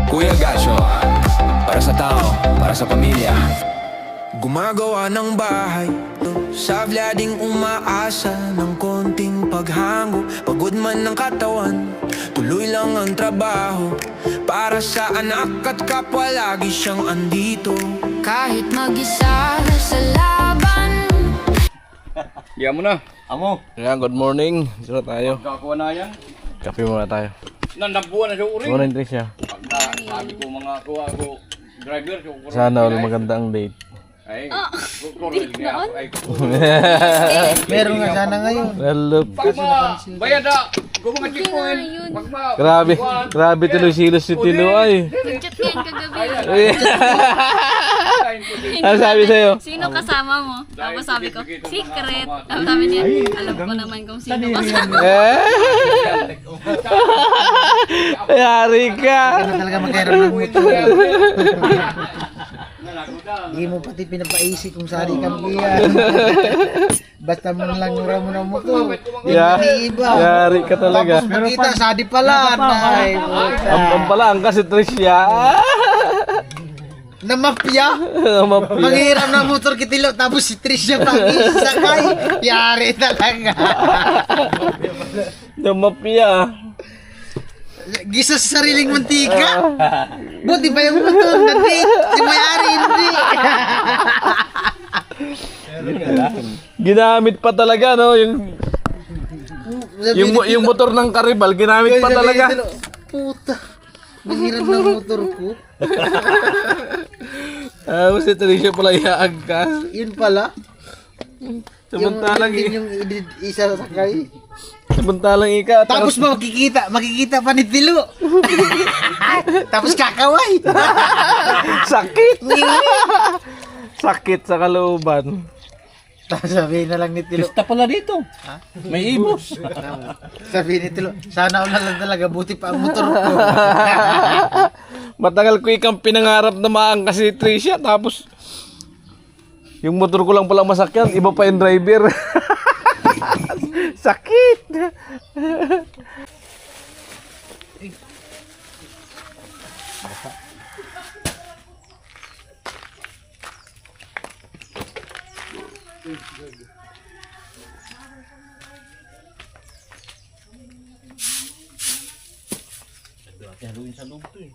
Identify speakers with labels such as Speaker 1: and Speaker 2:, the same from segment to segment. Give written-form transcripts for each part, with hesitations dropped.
Speaker 1: Kuya Gasyo, para sa tao, para sa pamilya.
Speaker 2: Gumagawa ng bahay sa vlading umaasa ng konting paghango. Pagod man ng katawan, tuloy lang ang trabaho. Para sa anak at kapwa lagi siyang andito.
Speaker 3: Kahit mag-isa sa laban.
Speaker 4: Diyan mo na.
Speaker 5: Amo.
Speaker 6: Ayan, good morning. Sino tayo?
Speaker 4: Kakuha na yan.
Speaker 6: Kape muna tayo.
Speaker 4: Nandabuan na siya uri.
Speaker 6: Morning, Tricia.
Speaker 4: Pagka sabi ko mga kuha ko driver.
Speaker 6: Sana all maganda ang date.
Speaker 4: Ay, date noon?
Speaker 5: Meron nga sana ngayon.
Speaker 6: Hello.
Speaker 4: Pagma, bayad na. Kung mga chikoin. Pagma.
Speaker 6: Grabe tuloy-silos si Tilo ay.
Speaker 3: Chat yan kagabi.
Speaker 6: Ano sabi sa'yo?
Speaker 3: Sino kasama mo? Tapos sabi ko, secret. Tapos sabi niya, alam ko naman kung sino kasama.
Speaker 6: Yari ka.
Speaker 5: Ano talaga magkaroon ng motor. Hindi mo pati pinapaisip kung sari ka magiyan. Basta mo lang mura mo ng motor.
Speaker 6: Yari ka talaga.
Speaker 5: Tapos makita, sadi pala.
Speaker 6: Ang pala, ang kasi Tricia.
Speaker 5: Na mafia.
Speaker 6: Mapia.
Speaker 5: Manghiram ng motor kitilo tapos si Tricia pang isakay. Yari talaga.
Speaker 6: Mapia.
Speaker 5: Gisa sa sariling mantika. Buti pa yung motor na date. Si may-ari hindi.
Speaker 6: Ginamit pa talaga, no? Yung motor ng Karibal, ginamit pa talaga.
Speaker 5: Puta. Manghiram ng motor ko.
Speaker 6: Si Tricia pala iaagkas.
Speaker 5: Yun pala.
Speaker 6: Samantalang
Speaker 5: yung isa sakay.
Speaker 6: Samantalang ika.
Speaker 5: Tapos makikita pa ni Tilo. Tapos kakaway.
Speaker 6: Sakit. Sakit sa kalooban.
Speaker 5: Tapos sabihin na lang ni Tilo.
Speaker 4: Pista pala dito. May ibos.
Speaker 5: Sabihin ni Tilo, sana wala lang talaga, buti pa ang motor ko.
Speaker 6: Matagal ko ikang pinangarap na maangkas si Tricia. Tapos yung motor ko lang palang masakyan, iba pa yung driver. Sakit.
Speaker 4: Haluin sa loob to eh.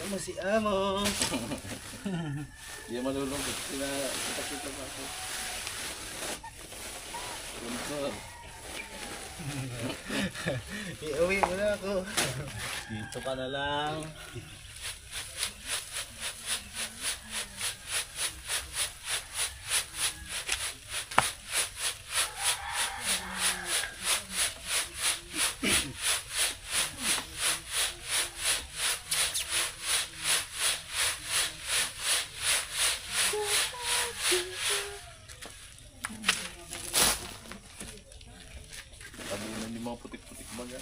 Speaker 5: Ano si Amo?
Speaker 6: Hindi malulungkot. Kita pa ako.
Speaker 5: Iuwi mo na ako.
Speaker 6: Dito ka na lang. Tabunan yung mga putik-putik baga.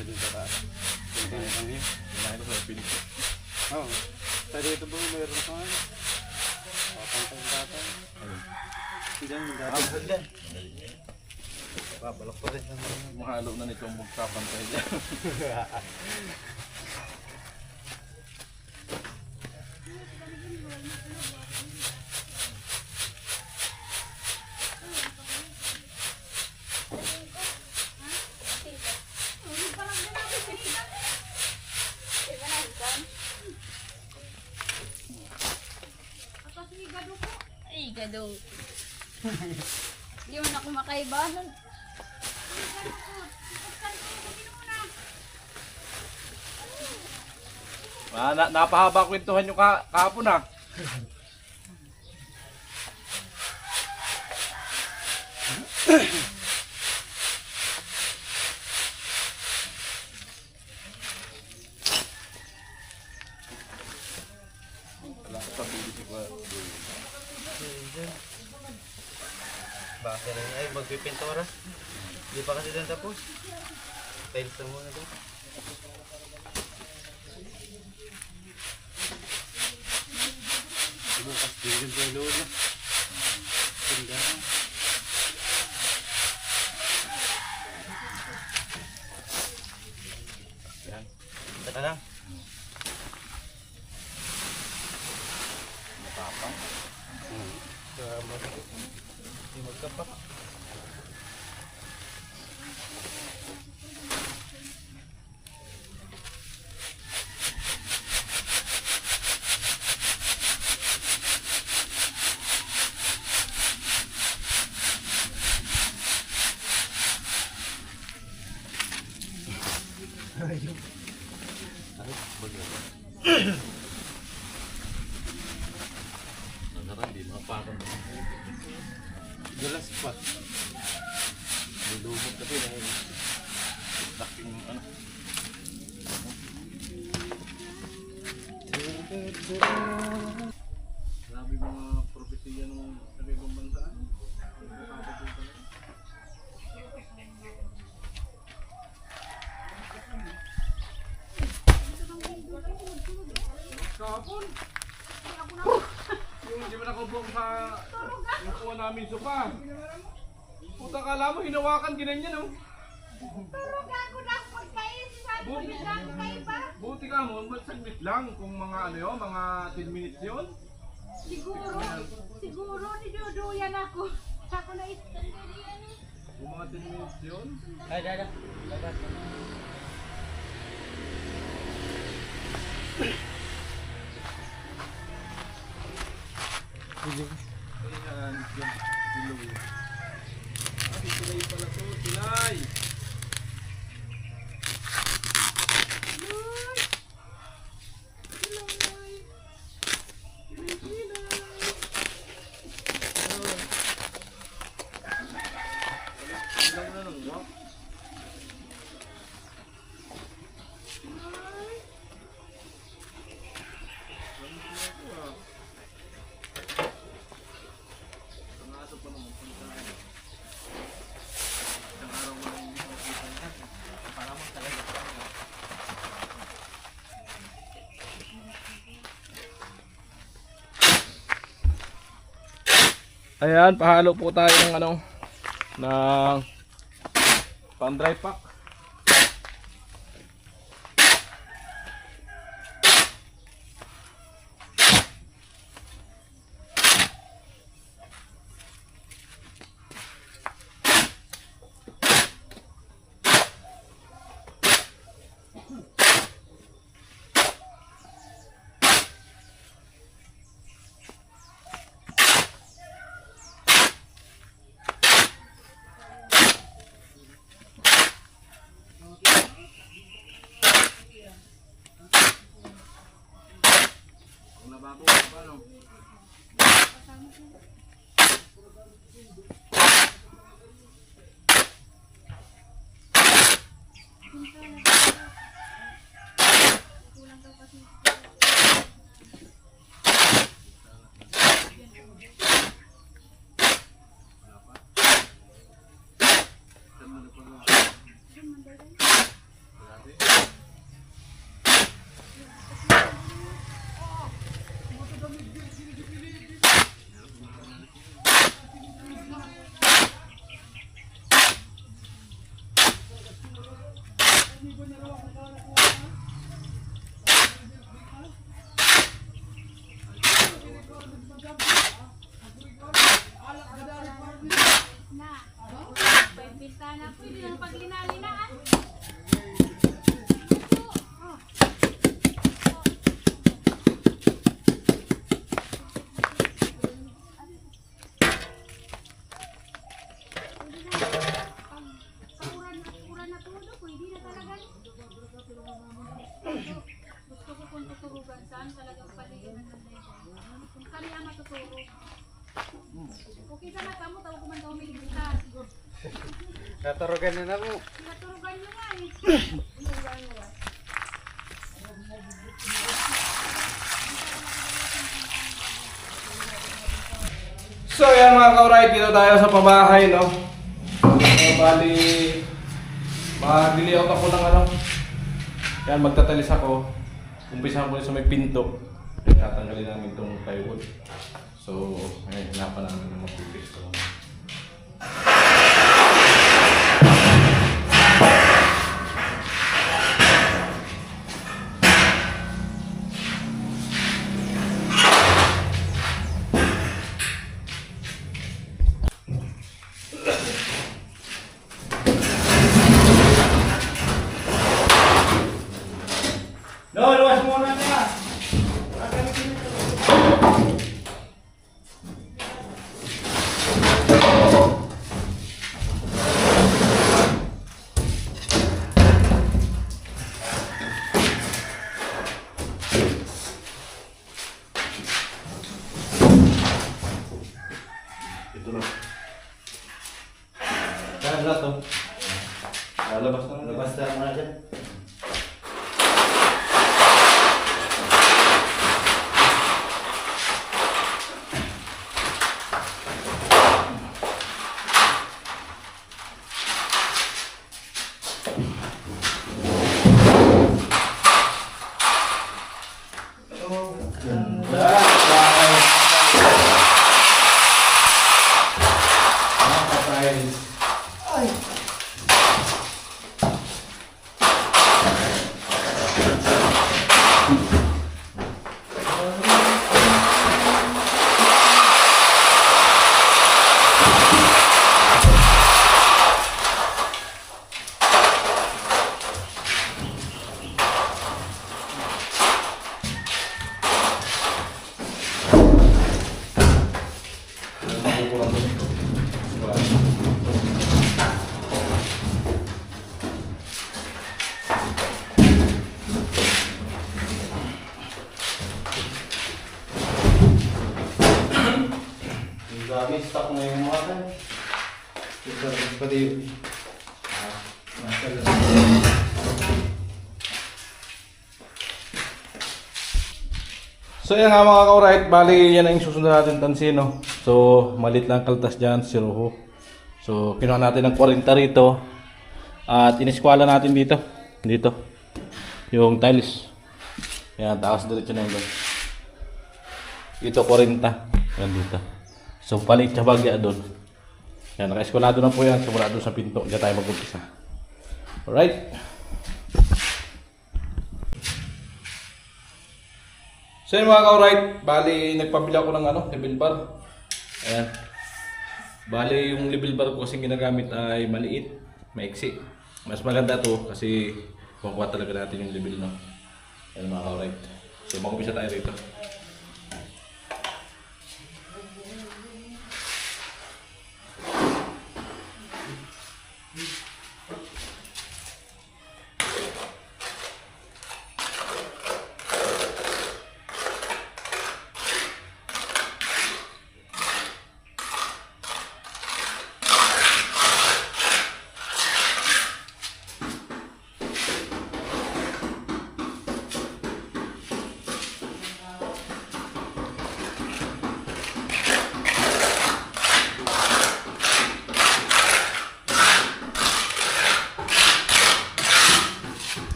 Speaker 4: Sa dun sa taas.
Speaker 7: Oo. Tayo dito ba mayroon ka? Papantay yung tatay. Diyan yung tatay. Babalak pa rin.
Speaker 6: Mahalo na nitong magkapantay dyan.
Speaker 3: Ay, gadong. Hindi mo na kumakaibahan.
Speaker 6: Napahaba kwentuhan nyo kahapon ah.
Speaker 7: Bakit rin ay magpipintura? Hindi pa kasi doon tapos. Tiles na muna doon. Bukas din yung lolo. Tindahan. Yan. Ito na lang. Matapang. Hindi magkapak. Galas pa. Nilumot kasi dahil laking ano. Grabe mga propesiya ng ibang bansa. Kapon. Yung hindi mo nakabok sa yung kuha namin sopa. Puta, kala mo hinawakan ginanyan oh. Buti ka mo, magsaglit lang kung mga ano yun, mga 10 minutes yun.
Speaker 8: Siguro niduduyan ako. Ako na isang
Speaker 6: Kung mga 10 minutes yun.
Speaker 7: Ay, dada.
Speaker 6: Ayan, dyan, ilong. Ah, silay pala to, silay! Ilang na lang, wak? Ayan, pahalo po tayo ng ano, ng pang dry pack. Nabago pa no?
Speaker 8: na. Pwede lang paglinali-naan. Uran na todo, pwede na talaga. Gusto ko kung tuturugan saan talagang paligiran ng lego. Kung kami ang matuturo. Okay sa mata mo, tawag ko man daw militar.
Speaker 7: Naturugan na mo.
Speaker 8: Naturugan nyo nga eh.
Speaker 6: So yan mga ka-alright, dito tayo sa pabahay, no? Bali, mag-layout ako ng ano. Yan, magtatalis ako. Umpisahan ko sa may pinto. Tatanggalin namin itong plywood. So, ayun, hinapan namin ng mapipis ko.
Speaker 7: No, luwas muna niya.
Speaker 6: Ito na. Kaya lahat to. Lalabas na.
Speaker 7: Labas na muna dyan. Grabe, stock na yung mga kan. Ito pati yun.
Speaker 6: So yan nga mga ka-alright, bali yan ang susunod natin tansin, no? So malit lang kaltas dyan, si Roho. So kinuha natin ng 40 rito. At iniskwala natin dito. Dito. Yung tiles. Yan, taas diretso na yun. Ito 40. Yan dito. So palit sa bagya doon. Yan, naka-eskwalado na po yan. Simula doon sa pinto. Diyan tayo mag-umpisa. Alright. So yun mga ka-alright, bali nagpabili ako ng ano, level bar. Ayan. Bali yung level bar ko kasing ginagamit ay maliit, maiksi. Mas maganda to kasi kukuha talaga natin yung level, no. Ayan mga ka-alright. So mag-umpisa tayo rito.